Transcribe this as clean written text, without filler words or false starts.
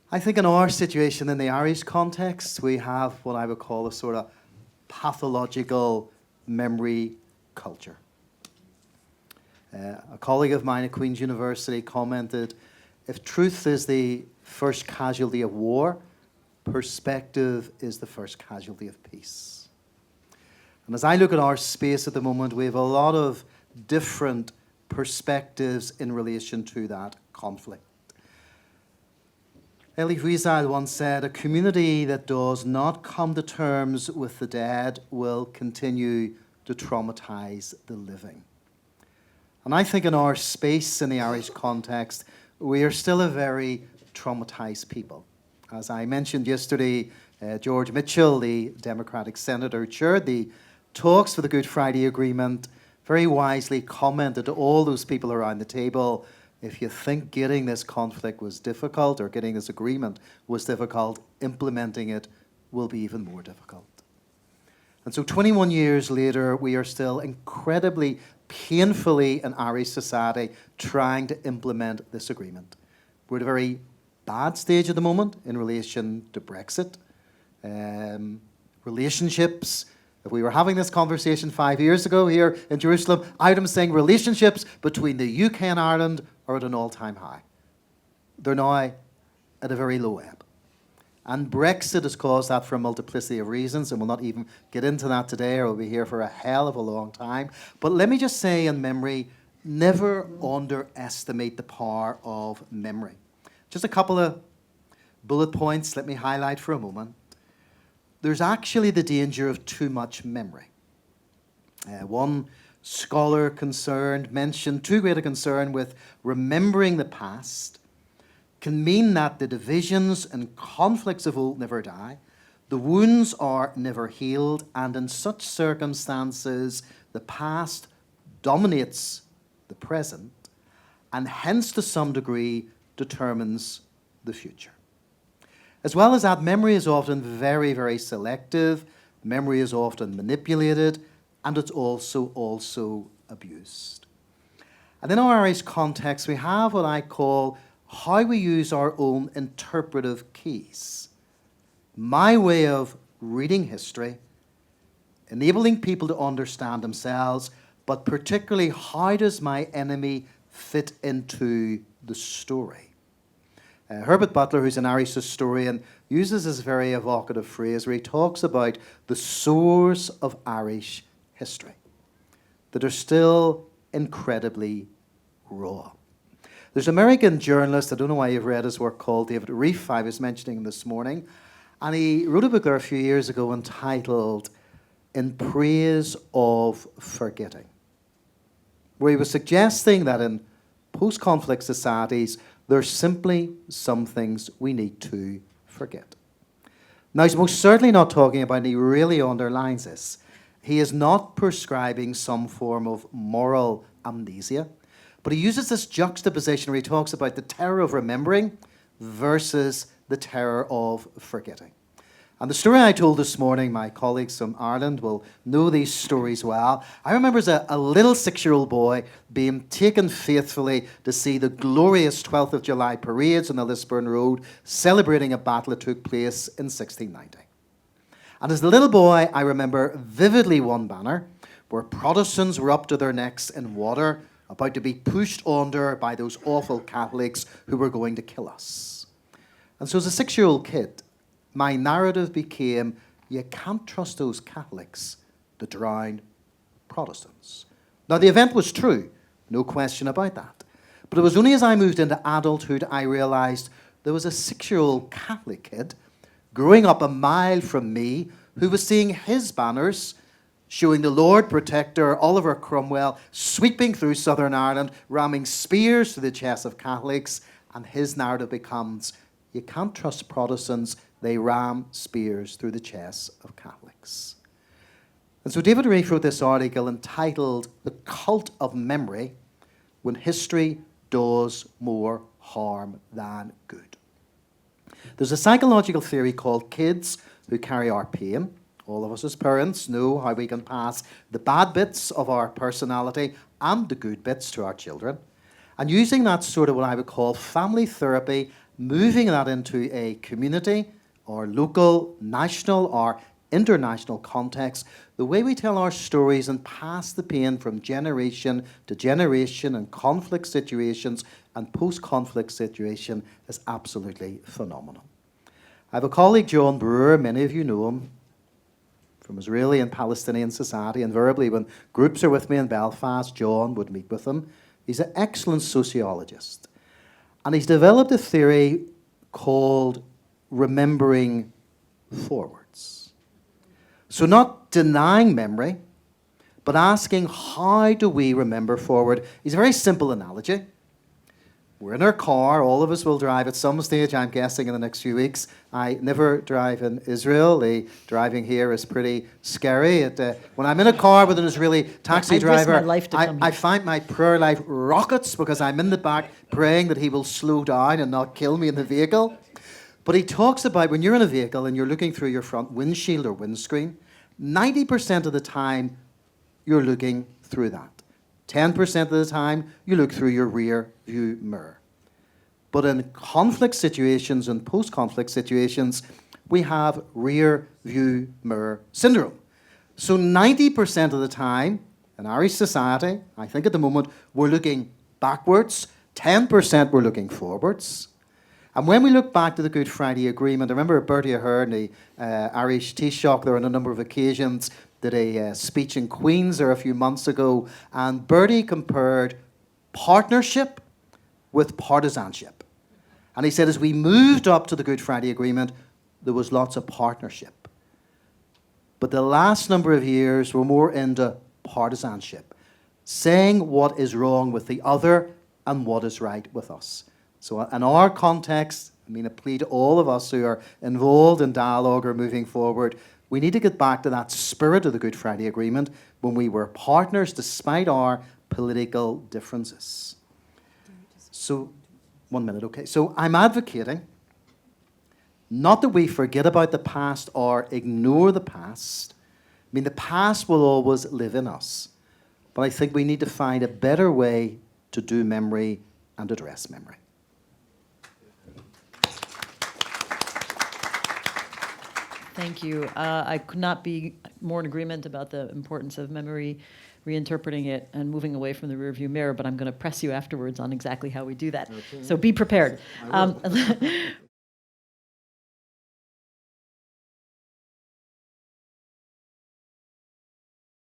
I think in our situation, in the Irish context, we have what I would call a sort of pathological memory culture. A colleague of mine at Queen's University commented, if truth is the first casualty of war, perspective is the first casualty of peace. And as I look at our space at the moment, we have a lot of different perspectives in relation to that conflict. Elie Wiesel once said, a community that does not come to terms with the dead will continue to traumatize the living. And I think in our space in the Irish context, we are still a very traumatized people. As I mentioned yesterday, George Mitchell, the Democratic senator who chaired the talks for the Good Friday Agreement, very wisely commented to all those people around the table, if you think getting this conflict was difficult or getting this agreement was difficult, implementing it will be even more difficult. And so 21 years later, we are still incredibly painfully in Irish society trying to implement this agreement. We're at a very bad stage at the moment in relation to Brexit. Relationships, if we were having this conversation 5 years ago here in Jerusalem, I would have been saying relationships between the UK and Ireland are at an all-time high. They're now at a very low ebb. And Brexit has caused that for a multiplicity of reasons, and we'll not even get into that today, or we'll be here for a hell of a long time. But let me just say in memory, never underestimate the power of memory. Just a couple of bullet points let me highlight for a moment. There's actually the danger of too much memory. One scholar concerned mentioned too great a concern with remembering the past can mean that the divisions and conflicts of old never die, the wounds are never healed, and in such circumstances the past dominates the present and hence to some degree determines the future. As well as that, memory is often very, very selective, memory is often manipulated, and it's also abused. And in our Irish context, we have what I call how we use our own interpretive keys. My way of reading history, enabling people to understand themselves, but particularly how does my enemy fit into the story? Herbert Butler, who's an Irish historian, uses this very evocative phrase where he talks about the sores of Irish history that are still incredibly raw. There's an American journalist, I don't know why you've read his work, called David Reef, I was mentioning him this morning, and he wrote a book there a few years ago entitled In Praise of Forgetting, where he was suggesting that in post-conflict societies, there's simply some things we need to forget. Now, he's most certainly not talking about, and he really underlines this, he is not prescribing some form of moral amnesia, but he uses this juxtaposition where he talks about the terror of remembering versus the terror of forgetting. And the story I told this morning, my colleagues from Ireland will know these stories well. I remember as a little 6-year-old boy being taken faithfully to see the glorious 12th of July parades on the Lisburn Road, celebrating a battle that took place in 1690. And as a little boy, I remember vividly one banner where Protestants were up to their necks in water, about to be pushed under by those awful Catholics who were going to kill us. And so as a 6-year-old kid, my narrative became, you can't trust those Catholics to drown Protestants. Now, the event was true, no question about that. But it was only as I moved into adulthood I realized there was a 6-year-old Catholic kid growing up a mile from me who was seeing his banners showing the Lord Protector, Oliver Cromwell, sweeping through Southern Ireland, ramming spears to the chests of Catholics, and his narrative becomes, you can't trust Protestants, they ram spears through the chests of Catholics. And so David Reef wrote this article entitled The Cult of Memory, When History Does More Harm Than Good. There's a psychological theory called kids who carry our pain. All of us as parents know how we can pass the bad bits of our personality and the good bits to our children. And using that sort of what I would call family therapy moving that into a community or local, national or international context, the way we tell our stories and pass the pain from generation to generation in conflict situations and post-conflict situation is absolutely phenomenal. I have a colleague, John Brewer, many of you know him, from Israeli and Palestinian society. Invariably, when groups are with me in Belfast, John would meet with them. He's an excellent sociologist. And he's developed a theory called remembering forwards. So not denying memory, but asking, how do we remember forward? It's a very simple analogy. We're in our car, all of us will drive at some stage, I'm guessing, in the next few weeks. I never drive in Israel. The driving here is pretty scary. When I'm in a car with an Israeli taxi driver, I find my prayer life rockets because I'm in the back praying that he will slow down and not kill me in the vehicle. But he talks about when you're in a vehicle and you're looking through your front windshield or windscreen, 90% of the time you're looking through that. 10% of the time, you look through your rear view mirror. But in conflict situations and post-conflict situations, we have rear view mirror syndrome. So 90% of the time, in Irish society, I think at the moment, we're looking backwards, 10% we're looking forwards. And when we look back to the Good Friday Agreement, I remember Bertie Ahern, the Irish Taoiseach, there on a number of occasions, did a speech in Queen's there a few months ago, and Bertie compared partnership with partisanship. And he said as we moved up to the Good Friday Agreement, there was lots of partnership. But the last number of years were more into partisanship, saying what is wrong with the other and what is right with us. So in our context, I mean, a plea to all of us who are involved in dialogue or moving forward, we need to get back to that spirit of the Good Friday Agreement when we were partners despite our political differences. So, 1 minute, okay. So I'm advocating not that we forget about the past or ignore the past. I mean, the past will always live in us. But I think we need to find a better way to do memory and address memory. Thank you. I could not be more in agreement about the importance of memory, reinterpreting it, and moving away from the rearview mirror, but I'm going to press you afterwards on exactly how we do that. Okay. So be prepared.